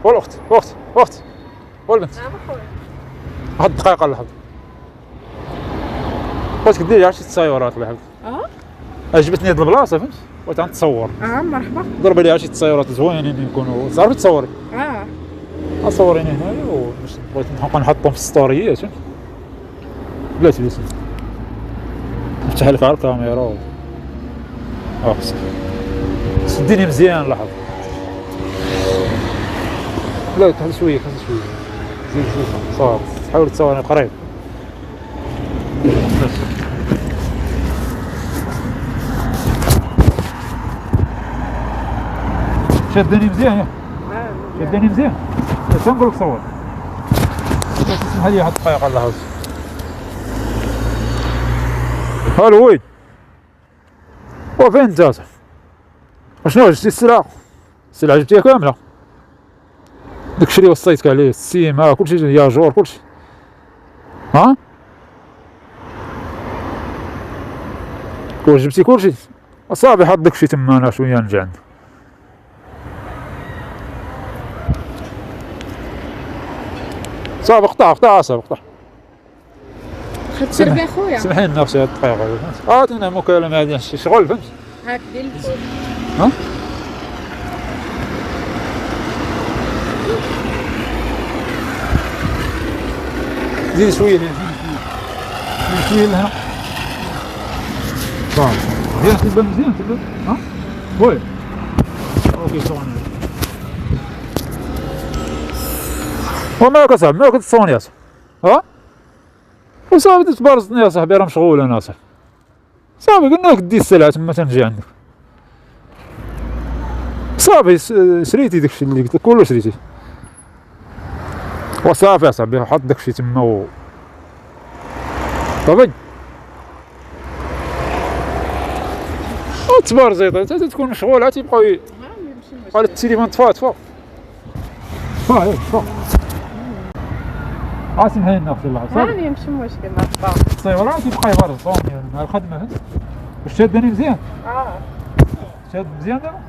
والأخت أخت والبنت. نعم اخويا. واحد الدقيقة الله يحفظك. بغيتك ديري عرفتي التصايورات الله يحفظك. عجبتني هاد البلاصة فهمت؟ بغيت غنتصور. مرحبا. ضربي لي عرفتي تصايورات زوينين يكونوا تعرفي تصوري. صوريني هنايا وباش بغيت نبقى نحطهم في الستوريات فهمت؟ بلاتي نفتح لك على الكاميرا سديني مزيان الله يحفظك. لا كحل شوية زيد صافي حاول تصورني قريب. شدني مزيان شدني مزيان تنقولك صور. بس اسمح لي واحد الدقيقة الله يحفظك. هالو وين؟ وفين انت؟ اشنو جبتي السلعة جبتيها كاملة؟ داكشي اللي وصيتك عليه السيمة كلشي ياجور كلشي. واش جبتي كلشي؟ صافي حط داكشي تما انا شوية نجي عندك. صافي قطع صافي قطع. خدت ربي اخويا. سمحي لنا اختي هاد الدقيقة عطينا مكالمة هادي شي شغل فهمت؟ هاك دير الفول. زيد شوية لهنا صافي مزيان تبان مزيان وي اوكي صوني ومالك اصاحبي مالك تصوني يا صاحبي وصافي تبارزني يا صاحبي راه مشغول انا صاحبي صافي قلنا لك دي السلعة تما تنجي عندك صافي شريتي داكشي اللي قلت لك كله شريتي وصافي يا صاحبي حط داكشي تما صافي تبارزي حتى تكون مشغول عاد تيبقاو قال التليفون طفا سمحي لنا اختي الله يحفظك. هاني ماشي مشكل ما طبعا. التصويرات تيبقى يبرز صوني مع الخدمة فهمت؟ واش شادني مزيان؟ شاد مزيان دابا؟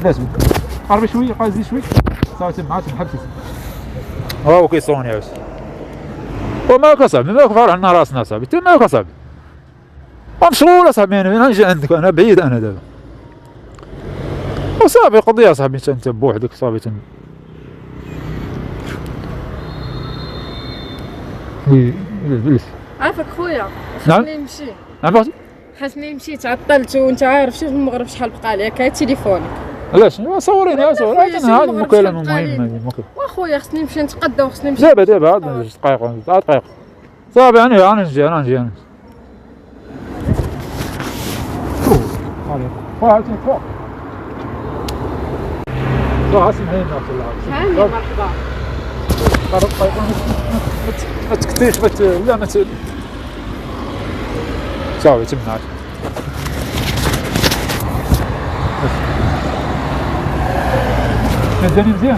بلاتي قربي شوية زيد شوية صافي تما عاد حبسي هاو كيصوني عاوتاني. ومالك اصاحبي مالك فارح لنا راسنا اصاحبي انت مالك اصاحبي مشغول اصاحبي انا نجي عندك انا بعيد انا دابا وصافي قضية اصاحبي انت بوحدك صافي عافاك خويا. نعم. خاصني نمشي. نعم اختي. خاصني نمشي تعطلت وانت عارف شوف المغرب شحال بقى لي كاين تليفوني. علاش صوريني هذه المكالمة مهمة واخويا خاصني نمشي نتقدى وخاصني نمشي دابا عاد دقيقة صافي انا نجي فوق سمحي لنا اختي الله يحفظك. هاني مرحبا. ما تكتيش لا ما صافي تما شدني مزيان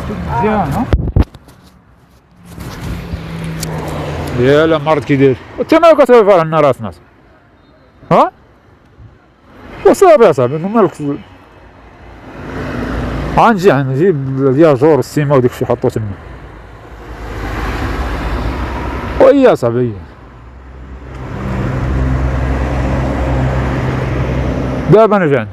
يالا مرض كي داير انت مالك تفرح لنا راسنا وصافي اصاحبي مالك غنجي نجيب الياجور السيما وداكشي حطو تما ويا صاحبي دابا انا جا عندك